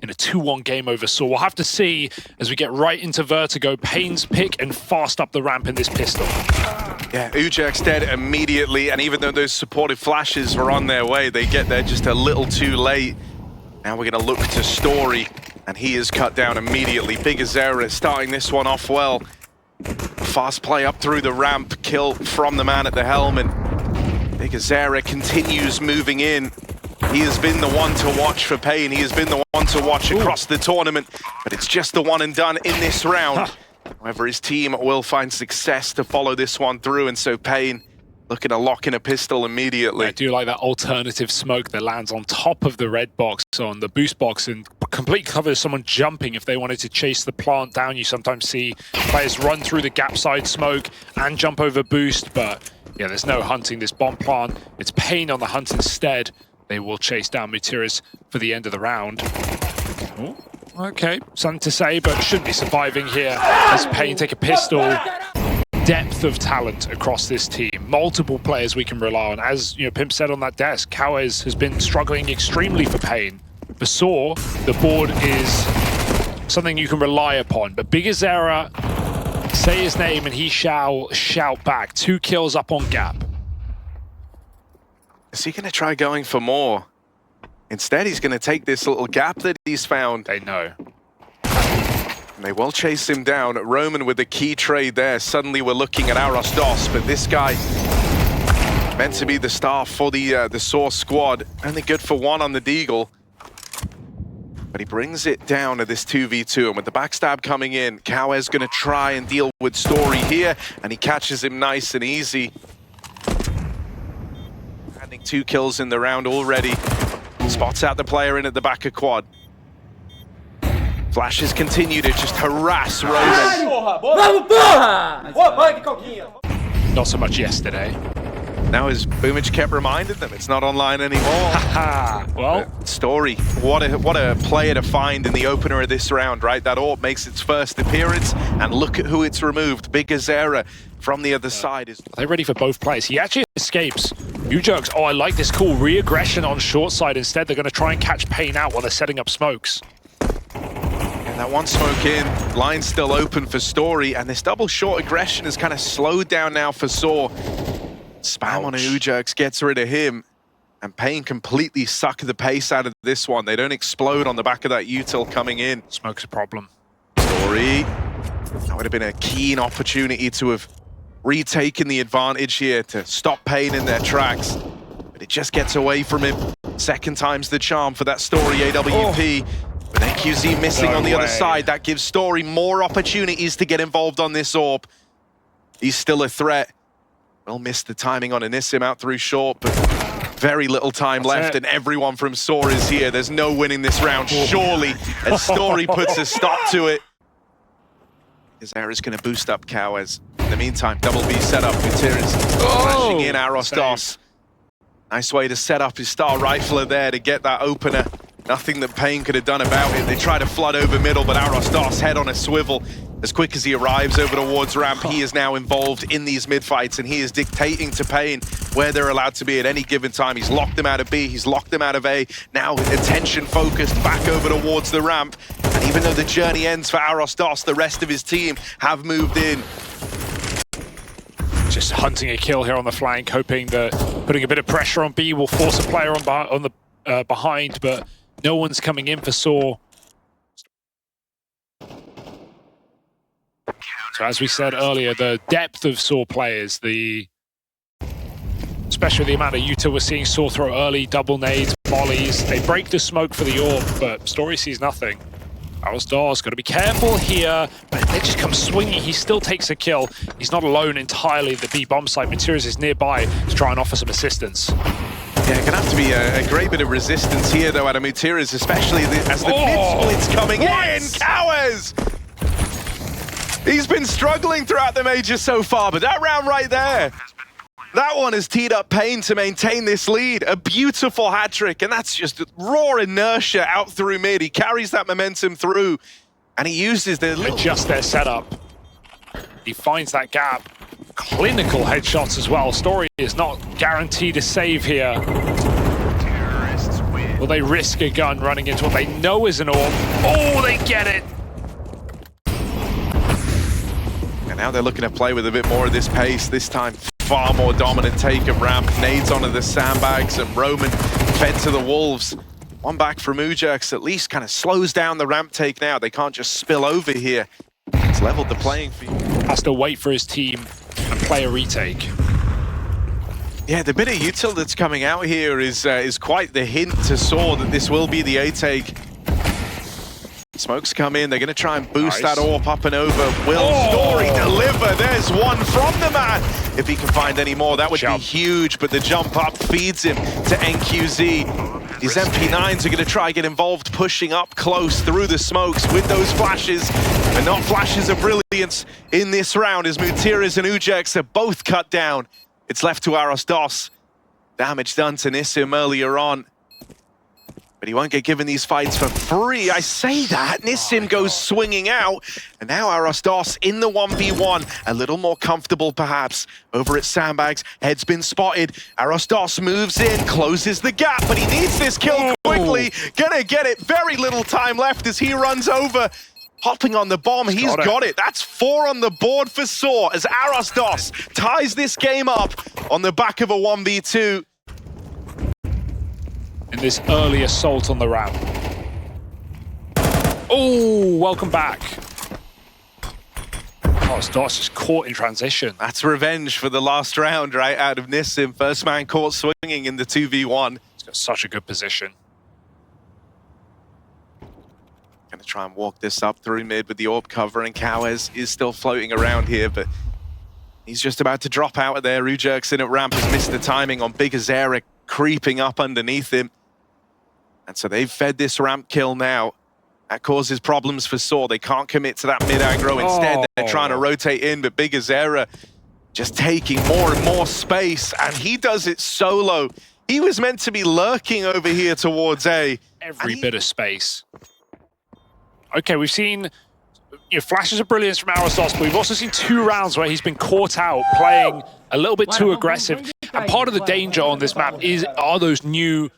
in a 2-1 game over sAw. We'll have to see as we get right into Vertigo. paiN's pick and fast up the ramp in this pistol. Yeah, ujerq's dead immediately, and even though those supportive flashes were on their way, they get there just a little too late. Now we're going to look to Story, and he is cut down immediately. pGzera starting this one off well. Fast play up through the ramp, kill from the man at the helm, and pGzera continues moving in. He has been the one to watch for paiN. He has been the one to watch across the tournament, but it's just the one and done in this round. However, his team will find success to follow this one through, and so paiN looking to lock in a pistol immediately. I do like that alternative smoke that lands on top of the red box, on the boost box, and completely covers someone jumping if they wanted to chase the plant down. You sometimes see players run through the gap side smoke and jump over boost, but yeah, there's no hunting this bomb plant. It's paiN on the hunt instead. They will chase down Mutiras for the end of the round. Ooh, okay, something to say, but shouldn't be surviving here as paiN take a pistol. Depth of talent across this team. Multiple players we can rely on. As you know, Pimp said on that desk, kauez has been struggling extremely for paiN. For sAw, the board is something you can rely upon. But pGzera, say his name and he shall shout back. 2 kills up on gap. Is he going to try going for more? Instead, he's going to take this little gap that he's found. They know. And they will chase him down. Roman with the key trade there. Suddenly we're looking at arrozdoce, but this guy meant to be the star for the sAw squad. Only good for 1 on the deagle. But he brings it down to this 2v2, and with the backstab coming in, kauez going to try and deal with Story here, and he catches him nice and easy. Adding 2 kills in the round already. Spots out the player in at the back of quad. Flashes continue to just harass Roman. Not so much yesterday. Now as Boomich kept reminding them, it's not online anymore. Well, Story, what a player to find in the opener of this round, right? That AWP makes its first appearance, and look at who it's removed. pGzera from the other side. They're ready for both players. He actually escapes. ujerq's, oh, I like this cool re-aggression on short side. Instead, they're going to try and catch paiN out while they're setting up smokes. And that one smoke in, line still open for Story, and this double short aggression is kind of slowed down now for sAw. Spam on ujerq's gets rid of him, and paiN completely suck the pace out of this one. They don't explode on the back of that util coming in. Smoke's a problem. Story, that would have been a keen opportunity to have retaken the advantage here to stop paiN in their tracks, but it just gets away from him. Second time's the charm for that Story AWP. With AQZ missing on the other side, that gives Story more opportunities to get involved on this AWP. He's still a threat. Will miss the timing on Anissim out through short, but very little time left, and everyone from sAw is here. There's no winning this round, surely, as Story puts a stop to it. pGzera's going to boost up kauez. In the meantime, double B setup with Mutiras flashing in arrozdoce. Nice way to set up his star rifler there to get that opener. Nothing that paiN could have done about it. They try to flood over middle, but arrozdoce head on a swivel. As quick as he arrives over towards ramp, he is now involved in these mid-fights, and he is dictating to paiN where they're allowed to be at any given time. He's locked them out of B, he's locked them out of A. Now attention focused back over towards the ramp. And even though the journey ends for arrozdoce, the rest of his team have moved in. Just hunting a kill here on the flank, hoping that putting a bit of pressure on B will force a player on the behind, but no one's coming in for sAw. So as we said earlier, the depth of sAw players, especially the amount of util we're seeing sAw throw early, double nades, mollies. They break the smoke for the AWP, but Story sees nothing. arrozdoce got to be careful here, but they just come swinging. He still takes a kill. He's not alone entirely at the B bomb site. Mutiras is nearby to try and offer some assistance. Yeah, gonna have to be a great bit of resistance here, though, out of Mutiras, especially as the mid-split's coming in. kauez! He's been struggling throughout the major so far, but that round right there, that one has teed up paiN to maintain this lead. A beautiful hat-trick, and that's just raw inertia out through mid. He carries that momentum through, and he uses the little... Adjust their setup. He finds that gap. Clinical headshots as well. Story is not guaranteed a save here. Terrorists win. Will they risk a gun running into what they know is an orb? Oh, they get it! And now they're looking to play with a bit more of this pace. This time, far more dominant take of ramp. Nades onto the sandbags and Roman fed to the Wolves. One back from ujerks at least kind of slows down the ramp take now. They can't just spill over here. It's leveled the playing field. Has to wait for his team and play a retake. Yeah, the bit of util that's coming out here is quite the hint to sAw that this will be the A take. Smokes come in, they're going to try and boost that AWP up and over. Will Story deliver? There's one from the man. If he can find any more, that would be huge, but the jump up feeds him to NQZ. His MP9s are going to try and get involved, pushing up close through the smokes with those flashes, but not flashes of brilliance in this round as Mutiras and ujerks are both cut down. It's left to arrozdoce. Damage done to Nissim earlier on. But he won't get given these fights for free. I say that. Nissim goes swinging out. And now arrozdoce in the 1v1. A little more comfortable, perhaps. Over at sandbags. Head's been spotted. arrozdoce moves in, closes the gap. But he needs this kill quickly. Gonna get it. Very little time left as he runs over. Hopping on the bomb, he's got it. That's 4 on the board for sAw as arrozdoce ties this game up on the back of a 1v2. In this early assault on the ramp. Oh, welcome back. arrozdoce is caught in transition. That's revenge for the last round, right, out of Nissim. First man caught swinging in the 2v1. He's got such a good position. Gonna try and walk this up through mid with the orb cover, and kauez is still floating around here, but he's just about to drop out of there. ujerks in at ramp has missed the timing on bigazera creeping up underneath him. And so they've fed this ramp kill now. That causes problems for sAw. They can't commit to that mid aggro. Instead, they're trying to rotate in, but bigazera just taking more and more space, and he does it solo. He was meant to be lurking over here towards A. Every bit of space. Okay, we've seen flashes of brilliance from arrozdoce, but we've also seen 2 rounds where he's been caught out playing a little bit too aggressive. And part of the danger on this map are those new...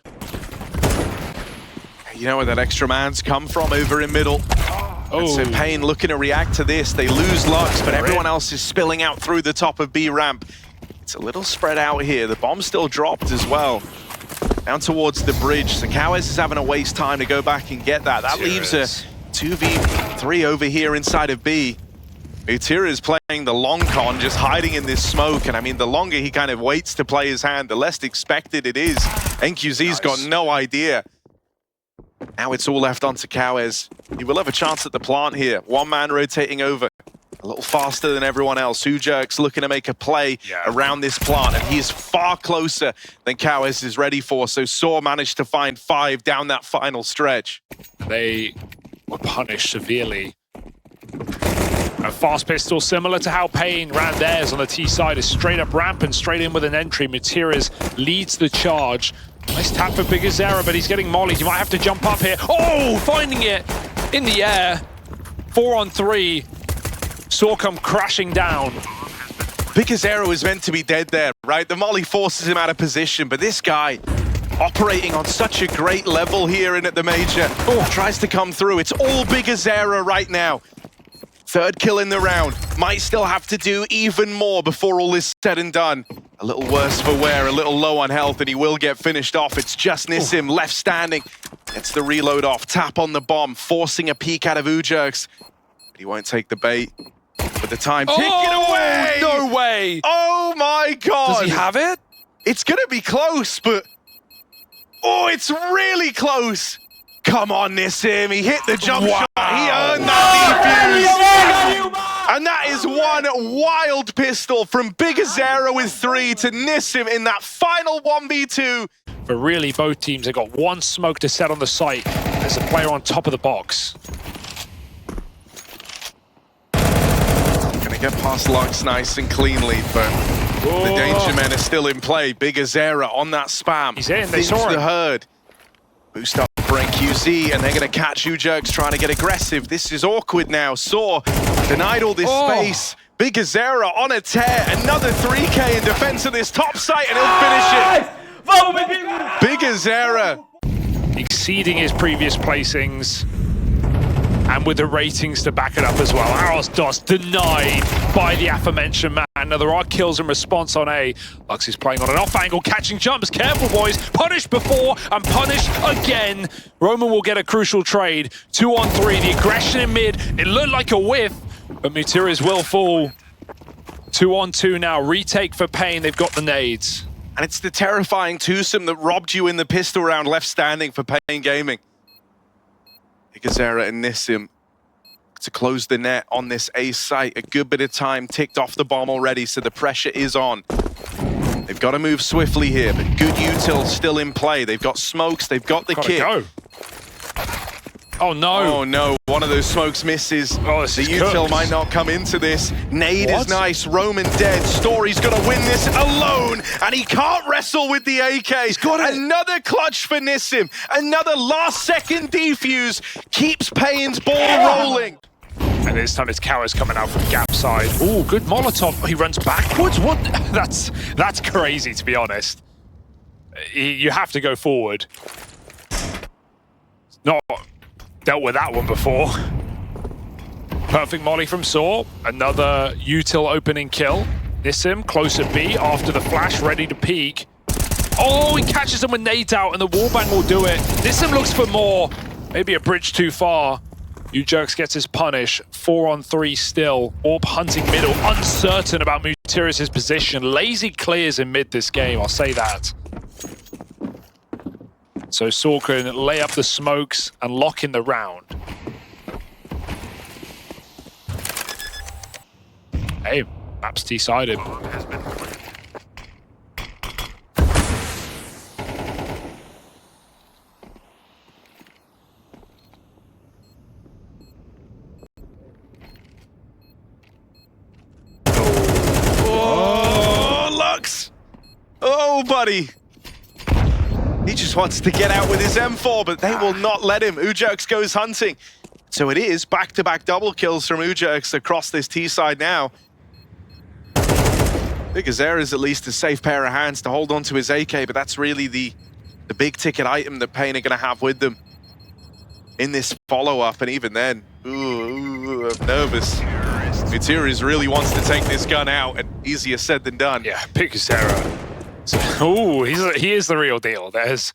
You know where that extra man's come from over in middle. And so paiN looking to react to this. They lose Lux, but everyone else is spilling out through the top of B ramp. It's a little spread out here. The bomb still dropped as well. Down towards the bridge. So kauez is having to waste time to go back and get that. That leaves a 2v3 over here inside of B. Mutiras is playing the long con, just hiding in this smoke. And I mean, the longer he kind of waits to play his hand, the less expected it is. NQZ's got no idea. Now it's all left onto kauez. He will have a chance at the plant here. One man rotating over. A little faster than everyone else. ujerks looking to make a play around this plant, and he is far closer than kauez is ready for. So sAw managed to find 5 down that final stretch. They were punished severely. A fast pistol, similar to how paiN ran theirs on the T side, is straight up ramp and straight in with an entry. Mutiras leads the charge. Nice tap for bigazera, but he's getting mollied. He might have to jump up here. Oh, finding it in the air. 4 on 3. sAw come crashing down. bigazera was meant to be dead there, right? The molly forces him out of position, but this guy operating on such a great level here in at the major. Tries to come through. It's all bigazera right now. 3rd kill in the round. Might still have to do even more before all is said and done. A little worse for wear, a little low on health, and he will get finished off. It's just Nissim left standing. Gets the reload off. Tap on the bomb, forcing a peek out of ujerks. But he won't take the bait. But the time ticking away! No way! Oh my god! Does he have it? It's gonna be close, but... Oh, it's really close! Come on, Nissim. He hit the jump shot. He earned that defuse. And that is one wild pistol from bigazera with 3 to Nissim in that final 1v2. But really, both teams have got 1 smoke to set on the site. There's a player on top of the box. Gonna get past Lux nice and cleanly, but the danger men are still in play. bigazera on that spam. He's in, they saw the him. herd. Boost up for NQZ, and they're going to catch ujerks trying to get aggressive. This is awkward now. sAw denied all this space. bigazera on a tear. Another 3K in defense of this top site, and he'll finish it. bigazera exceeding his previous placings. And with the ratings to back it up as well. arrozdoce denied by the aforementioned man. Now there are kills in response on A. Lux is playing on an off angle, catching jumps. Careful, boys. Punished before and punished again. Roman will get a crucial trade. 2-on-3. The aggression in mid. It looked like a whiff, but Mutiriz will fall. 2-on-2 now. Retake for paiN. They've got the nades. And it's the terrifying twosome that robbed you in the pistol round left standing for paiN Gaming. kauez and Nissim to close the net on this A site. A good bit of time ticked off the bomb already, so the pressure is on. They've got to move swiftly here, but good util still in play. They've got smokes, they've got the kit. Go. Oh no! Oh no! One of those smokes misses. Oh, this the is util cooked. might not come into this. Nade is nice. Roman dead. Story's gonna win this alone, and he can't wrestle with the AK. He's got another clutch for Nissim. Another last-second defuse keeps paiN's ball rolling. And this time it's kauez coming out from gap side. Oh, good Molotov. He runs backwards. What? That's crazy, to be honest. You have to go forward. Not dealt with that one before. Perfect molly from sAw. Another util opening kill. Nissim close at B after the flash, ready to peek. Oh, he catches him with nades out, and the wallbang will do it. Nissim looks for more. Maybe a bridge too far. Ujerks gets his punish. 4-on-3 still. Orb hunting middle. Uncertain about Mutiriz's position. Lazy clears in mid this game, I'll say that. So sAw can lay up the smokes and lock in the round. Hey, map's T-sided. Oh, Lux! Oh, buddy! He just wants to get out with his M4, but they will not let him. Ujerks goes hunting. So it is back-to-back double kills from Ujerks across this T side now. kauez is at least a safe pair of hands to hold on to his AK, but that's really the big ticket item that paiN are going to have with them in this follow-up. And even then, ooh, I'm nervous. Mutiriz really wants to take this gun out, and easier said than done. Yeah, kauez. Oh, he is the real deal. There's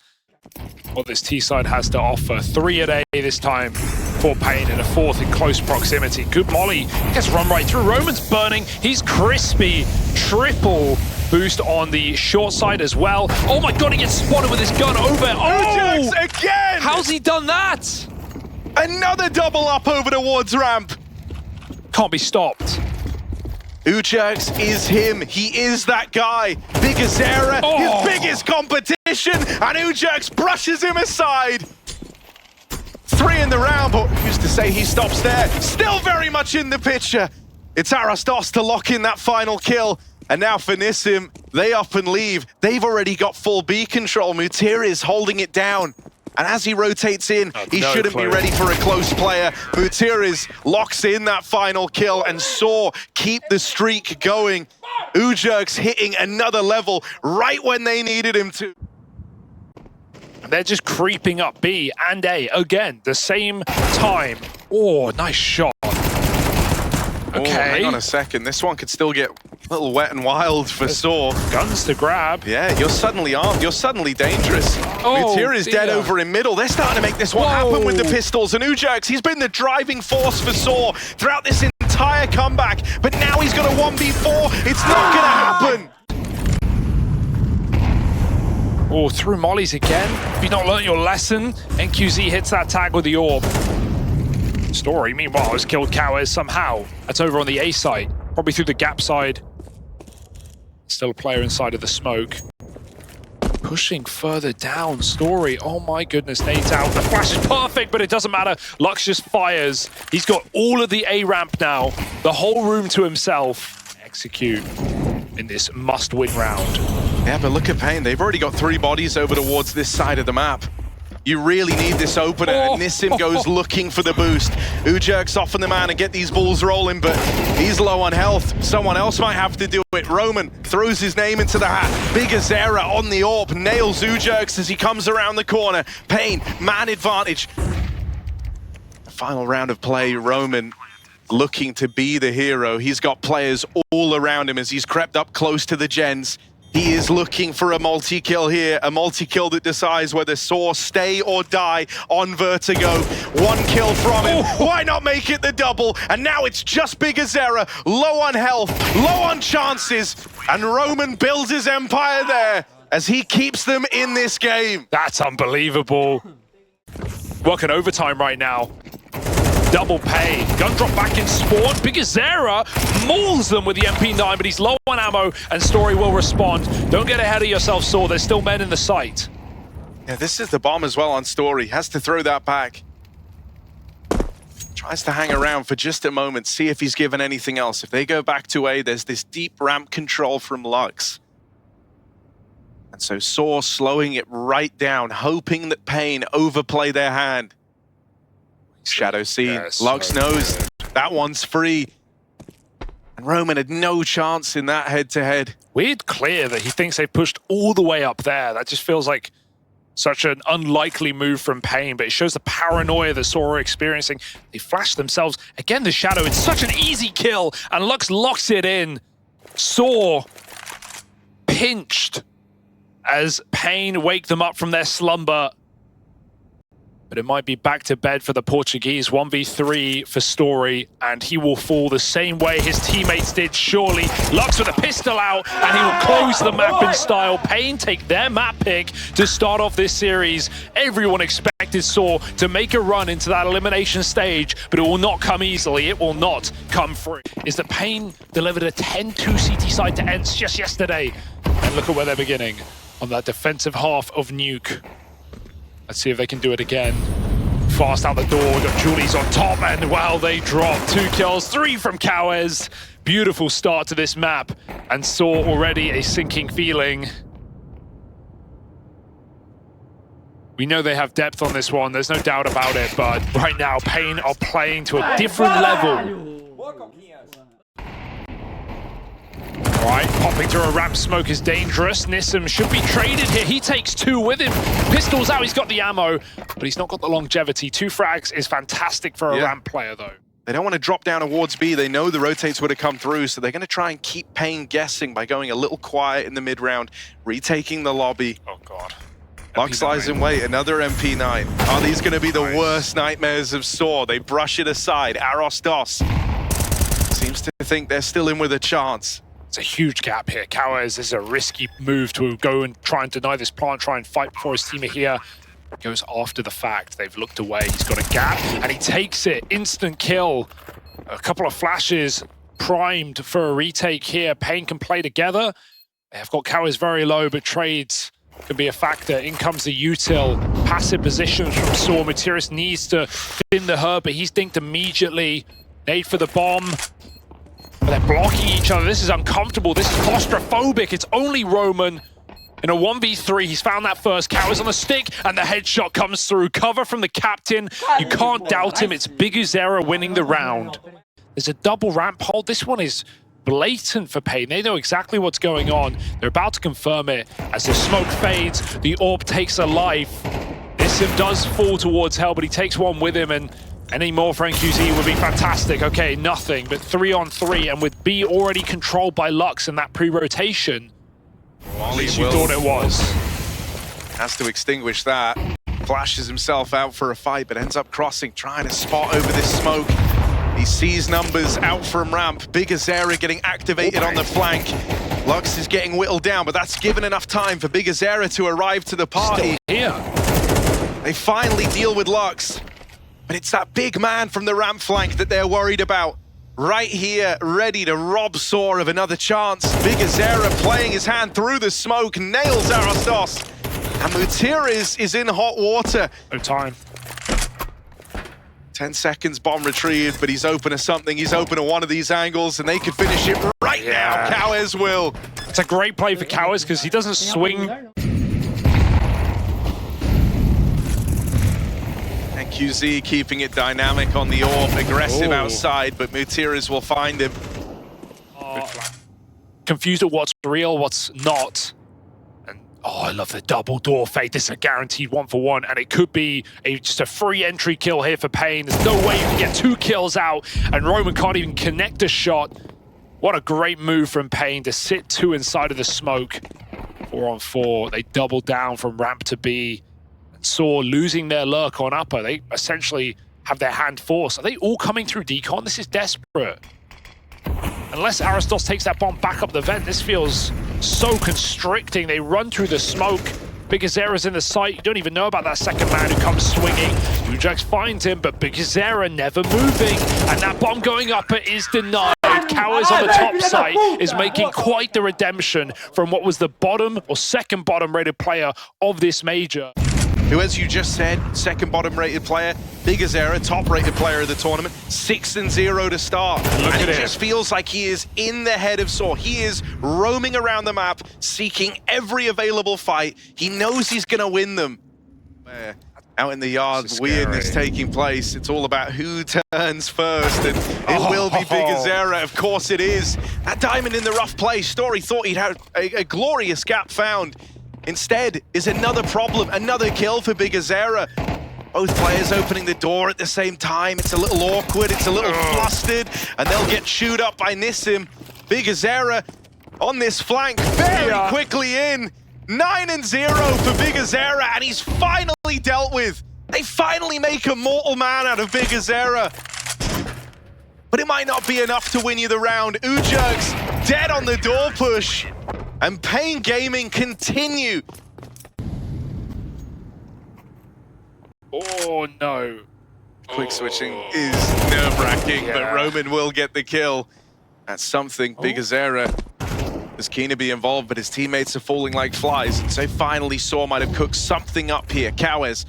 what this T-side has to offer. 3 at A this time for paiN, and a 4th in close proximity. Good molly. Gets run right through. Roman's burning. He's crispy. Triple boost on the short side as well. Oh my god, he gets spotted with his gun over. Oh! Ujerks again! How's he done that? Another double up over towards ramp. Can't be stopped. Ujerks is him. He is that guy. kauez, his biggest competition, and Ujerks brushes him aside. 3 in the round, but who's to say he stops there? Still very much in the picture. It's arrozdoce to lock in that final kill. And now for Nissim, they up and leave. They've already got full B control. Mutiriz holding it down. And as he rotates in, he shouldn't be ready for a close player. Mutiriz locks in that final kill, and sAw keep the streak going. Ujerks hitting another level right when they needed him to. They're just creeping up B and A again, the same time. Oh, nice shot. Okay. Oh, hang on a second. This one could still get a little wet and wild for sAw. Guns to grab. Yeah, you're suddenly armed. You're suddenly dangerous. Oh, Mutiriz dead over in middle. They're starting to make this one happen with the pistols. And Ujerks, he's been the driving force for sAw throughout this entire comeback. But now he's got a 1v4. It's not going to happen. Oh, through mollies again. Have you not learned your lesson? NQZ hits that tag with the orb. Story, meanwhile, has killed kauez somehow. That's over on the A side, probably through the gap side. Still a player inside of the smoke. Pushing further down, Story. Oh my goodness, nades out. The flash is perfect, but it doesn't matter. Lux just fires. He's got all of the A ramp now, the whole room to himself. Execute in this must-win round. Yeah, but look at paiN. They've already got 3 bodies over towards this side of the map. You really need this opener, and Nissim goes looking for the boost. Ujerk's off on the man and get these balls rolling, but he's low on health. Someone else might have to do it. Roman throws his name into the hat. bigazera on the AWP, nails Ujerk's as he comes around the corner. paiN, man advantage. The final round of play, Roman looking to be the hero. He's got players all around him as he's crept up close to the gens. He is looking for a multi-kill here, a multi-kill that decides whether sAw stay or die on Vertigo. One kill from him. Why not make it the double? And now it's just bigazera, low on health, low on chances, and Roman builds his empire there as he keeps them in this game. That's unbelievable. Working overtime right now. Double pay. Gun drop back in spawn. bigazera mauls them with the MP9, but he's low on ammo, and Story will respond. Don't get ahead of yourself, sAw. There's still men in the site. Yeah, this is the bomb as well on Story. Has to throw that back. Tries to hang around for just a moment, see if he's given anything else. If they go back to A, there's this deep ramp control from Lux. And so sAw slowing it right down, hoping that paiN overplay their hand. Shadow C, yes, Lux knows that one's free. And Roman had no chance in that head-to-head. Weird clear that he thinks they've pushed all the way up there. That just feels like such an unlikely move from paiN, but it shows the paranoia that sAw are experiencing. They flash themselves. Again, the Shadow, it's such an easy kill, and Lux locks it in. sAw pinched as paiN wake them up from their slumber. But it might be back to bed for the Portuguese. 1v3 for Story, and he will fall the same way his teammates did, surely. Lux with a pistol out, and he will close the map in style. paiN take their map pick to start off this series. Everyone expected sAw to make a run into that elimination stage, but it will not come easily. It will not come free. Is that paiN delivered a 10-2 CT side to ENCE just yesterday. And look at where they're beginning on that defensive half of Nuke. Let's see if they can do it again. Fast out the door, got Julie's on top, and wow, they drop 2 kills, 3 from kauez. Beautiful start to this map, and sAw already a sinking feeling. We know they have depth on this one, there's no doubt about it, but right now, paiN are playing to a different level. Alright, popping through a ramp smoke is dangerous. Nissim should be traded here. He takes 2 with him. Pistols out, he's got the ammo, but he's not got the longevity. 2 frags is fantastic for a ramp player, though. They don't want to drop down towards B. They know the rotates would have come through, so they're going to try and keep paiN guessing by going a little quiet in the mid-round, retaking the lobby. Oh, God. Lux lies in wait, another MP9. Are these going to be the worst nightmares of sAw? They brush it aside. arrozdoce seems to think they're still in with a chance. It's a huge gap here. kauez, this is a risky move to go and try and deny this plant, try and fight before his team are here. Goes after the fact. They've looked away. He's got a gap, and he takes it. Instant kill. A couple of flashes primed for a retake here. paiN can play together. They have got kauez very low, but trades can be a factor. In comes the util. Passive positions from sAw. Materis needs to thin the herd, but he's dinked immediately. Nade for the bomb. They're blocking each other. This is uncomfortable. This is claustrophobic. It's only Roman. In a 1v3, he's found that first. kauez on the stick, and the headshot comes through. Cover from the captain. You can't doubt him. It's bigazera winning the round. There's a double ramp hold. This one is blatant for paiN. They know exactly what's going on. They're about to confirm it. As the smoke fades, the AWP takes a life. Nissim does fall towards hell, but he takes one with him, and any more for NQZ would be fantastic. Okay, nothing, but 3 on 3, and with B already controlled by Lux in that pre-rotation, at least you thought it was. Has to extinguish that. Flashes himself out for a fight, but ends up crossing, trying to spot over this smoke. He sees numbers out from ramp. bigazera getting activated on the flank. Lux is getting whittled down, but that's given enough time for bigazera to arrive to the party. Still here. They finally deal with Lux. But it's that big man from the ramp flank that they're worried about. Right here, ready to rob sAw of another chance. bigazera playing his hand through the smoke, nails arrozdoce. And Materis is in hot water. No time. 10 seconds, bomb retrieved, but he's open to something. He's open to one of these angles, and they could finish it right now. kauez will. It's a great play for kauez because he doesn't swing. QZ keeping it dynamic on the AWP, aggressive Ooh. outside, but Mutiras will find him. Confused at what's real, what's not. And I love the double door fade. This is a guaranteed 1-for-1, and it could be just a free entry kill here for paiN. There's no way you can get 2 kills out, and Roman can't even connect a shot. What a great move from paiN to sit 2 inside of the smoke. 4-on-4, they double down from ramp to B. And sAw losing their lurk on upper. They essentially have their hand forced. Are they all coming through decon? This is desperate. Unless arrozdoce takes that bomb back up the vent, this feels so constricting. They run through the smoke. bigazera's in the sight. You don't even know about that second man who comes swinging. ujax finds him, but bigazera never moving. And that bomb going up is denied. kauez on the top site is making quite the redemption from what was the bottom or second bottom rated player of this major. Who, as you just said, second bottom rated player, bigazera, top rated player of the tournament, 6-0 to start. Look and at it him. just feels like he is in the head of sAw. He is roaming around the map, seeking every available fight. He knows he's gonna win them. Out in the yard, weirdness taking place. It's all about who turns first, and it will be bigazera. Of course it is. That diamond in the rough play. Story thought he'd have a glorious gap found. Instead is another problem, another kill for bigazera. Both players opening the door at the same time. It's a little awkward, it's a little flustered, and they'll get chewed up by Nissim. bigazera on this flank, very quickly in. 9-0 for bigazera, and he's finally dealt with. They finally make a mortal man out of bigazera. But it might not be enough to win you the round. ujax dead on the door push. And paiN Gaming continue. Oh no. Quick switching is nerve-wracking, but Roman will get the kill. That's something. bigazera is keen to be involved, but his teammates are falling like flies. And so finally sAw might have cooked something up here. kauez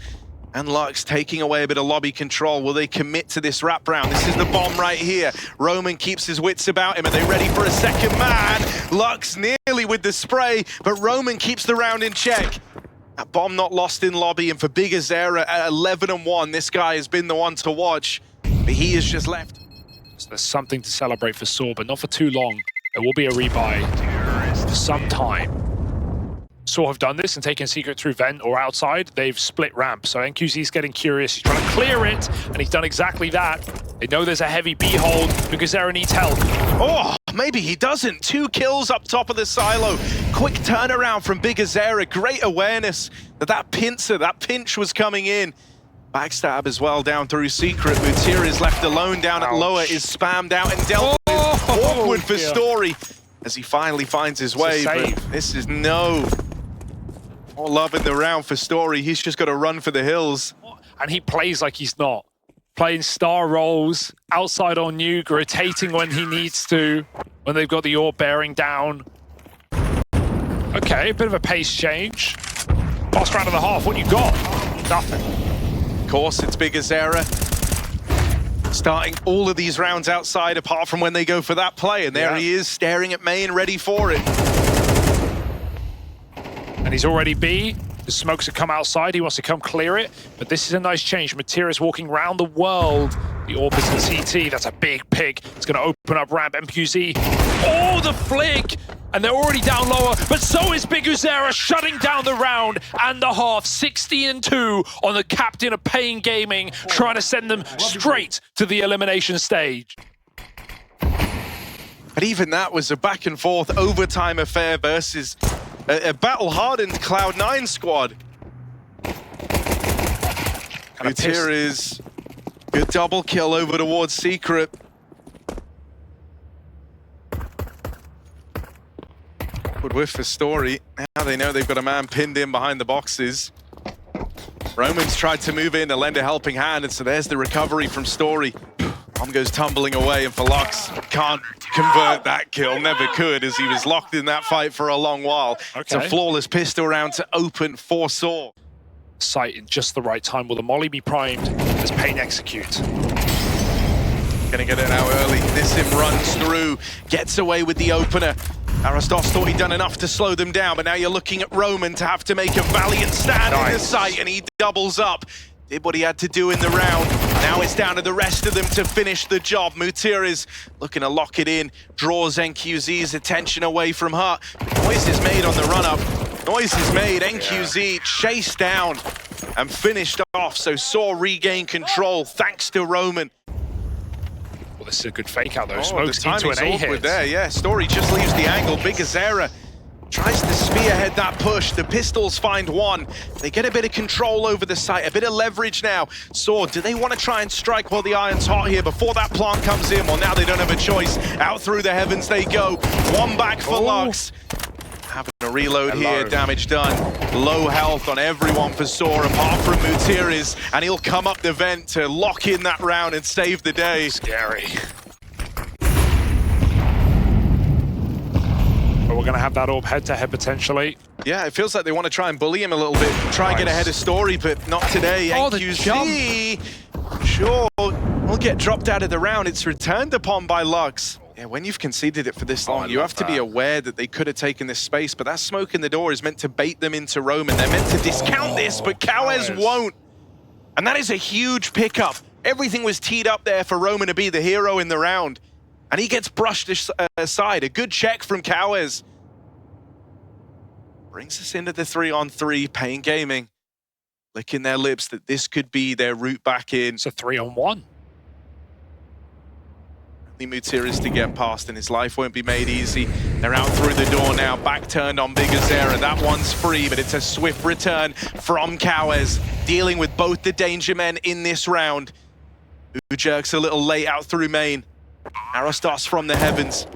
and Lux taking away a bit of lobby control. Will they commit to this wraparound? This is the bomb right here. Roman keeps his wits about him. Are they ready for a second man? Lux nearly with the spray, but Roman keeps the round in check. That bomb not lost in lobby, and for bigazera at 11-1, this guy has been the one to watch, but he is just left. So there's something to celebrate for sAw, but not for too long. There will be a rebuy for some time. sAw have done this and taken secret through vent or outside. They've split ramp, so NQZ's getting curious. He's trying to clear it, and he's done exactly that. They know there's a heavy B hold. bigazera needs help. Oh, maybe he doesn't. 2 kills up top of the silo. Quick turnaround from bigazera. Great awareness that pinch was coming in. Backstab as well down through secret. Mutiras is left alone down at lower, is spammed out and dealt with. Awkward for Story as he finally finds his way, but this is no more love in the round for Story. He's just got to run for the hills. And he plays like he's not. Playing star roles, outside on nuke, rotating when he needs to, when they've got the AWP bearing down. Okay, a bit of a pace change. Last round of the half, what you got? Nothing. Of course, it's bigazera starting all of these rounds outside, apart from when they go for that play. And there he is, staring at main, ready for it. And he's already B. The smokes have come outside. He wants to come clear it. But this is a nice change. Mutiras walking around the world. The AWP is in CT. That's a big pick. It's going to open up ramp. MQZ. Oh, the flick! And they're already down lower. But so is bigazera, shutting down the round and the half. 16-2 on the captain of paiN Gaming, trying to send them straight to the elimination stage. But even that was a back and forth overtime affair versus a battle-hardened Cloud9 squad. Mutiras, good double kill over towards secret. Good whiff for Story. Now they know they've got a man pinned in behind the boxes. Roman's tried to move in to lend a helping hand, and so there's the recovery from Story. Bomb goes tumbling away, and for Lux, can't convert that kill, never could, as he was locked in that fight for a long while. It's a flawless pistol round to open for sAw. Sight in just the right time. Will the molly be primed as paiN executes? Gonna get it out early. Nissim runs through, gets away with the opener. arrozdoce thought he'd done enough to slow them down, but now you're looking at Roman to have to make a valiant stand in the site, and he doubles up. did what he had to do in the round. Now it's down to the rest of them to finish the job. Mutir is looking to lock it in, draws NQZ's attention away from her. Noise is made on the run-up. Noise is made, NQZ chased down and finished off. So sAw regain control thanks to Roman. Well, this is a good fake out though. Oh, Smokes the into an timing's A awkward hit. there, yeah. Story just leaves the angle. bigazera tries to spearhead that push. The pistols find one. They get a bit of control over the site, a bit of leverage now. sAw, do they want to try and strike while the iron's hot here before that plant comes in? Well, now they don't have a choice. Out through the heavens they go. One back for Lux. Having a reload here, damage done. Low health on everyone for sAw, apart from Mutiris, and he'll come up the vent to lock in that round and save the day. Scary. But we're going to have that orb head-to-head potentially. Yeah, it feels like they want to try and bully him a little bit, try and get ahead of Story, but not today. Oh, the NQZ, sure, will get dropped out of the round. It's returned upon by Lux. Yeah, when you've conceded it for this long, you have to be aware that they could have taken this space, but that smoke in the door is meant to bait them into Roman. They're meant to discount this, but kauez won't. And that is a huge pickup. Everything was teed up there for Roman to be the hero in the round. And he gets brushed aside. A good check from kauez. Brings us into the 3-on-3, paiN Gaming. Licking their lips that this could be their route back in. It's a 3-on-1. Mutir is to get past, and his life won't be made easy. They're out through the door now, back turned on bigazera. That one's free, but it's a swift return from kauez, dealing with both the danger men in this round. Jerks a little late out through main. arrozdoce from the heavens.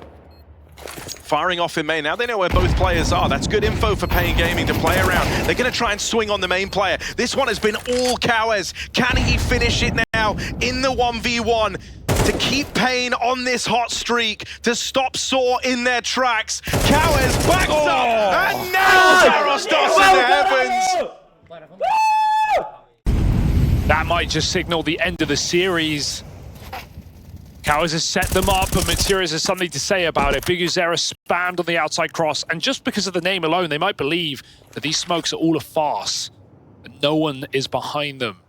Firing off in main. Now they know where both players are. That's good info for paiN Gaming to play around. They're going to try and swing on the main player. This one has been all kauez. Can he finish it now in the 1v1? To keep paiN on this hot streak, to stop sAw in their tracks. kauez backs up and nails arrozdoce in the heavens. That might just signal the end of the series. kauez has set them up, but Mutiris has something to say about it. bigazera spammed on the outside cross, and just because of the name alone, they might believe that these smokes are all a farce, that no one is behind them.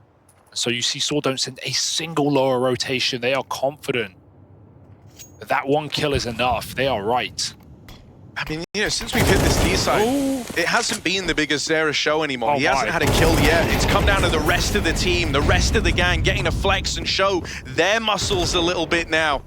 So you see sAw don't send a single lower rotation. They are confident that that one kill is enough. They are right. I mean, you know, since we've hit this D side, it hasn't been the bigazera show anymore. He hasn't had a kill yet. It's come down to the rest of the team, the rest of the gang getting to flex and show their muscles a little bit now.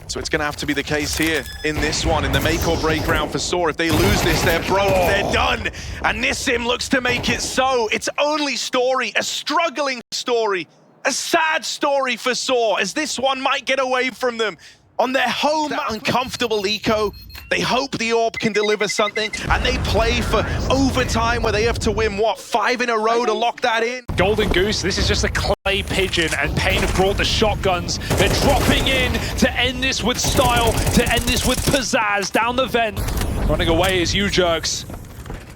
So it's going to have to be the case here in this one, in the make or break round for sAw. If they lose this, they're broke, they're done. And Nissim looks to make it so. It's only Story, a struggling Story, a sad story for sAw, as this one might get away from them. On their home, that uncomfortable eco, they hope the orb can deliver something, and they play for overtime where they have to win, what, 5 in a row to lock that in? Golden Goose, this is just a clay pigeon, and paiN have brought the shotguns. They're dropping in to end this with style, to end this with pizzazz down the vent. Running away is Jerks.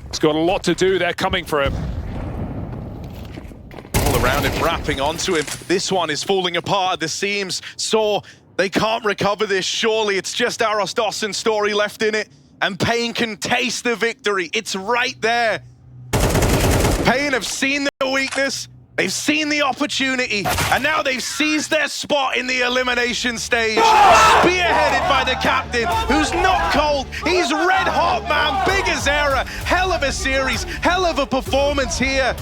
He's got a lot to do. They're coming for him. All around him, wrapping onto him. This one is falling apart at the seams. sAw, they can't recover this, surely. It's just arrozdoce and Story left in it. And paiN can taste the victory. It's right there. paiN have seen the weakness. They've seen the opportunity. And now they've seized their spot in the elimination stage. Spearheaded by the captain, who's not cold. He's red hot, man. bigazera. Hell of a series. Hell of a performance here.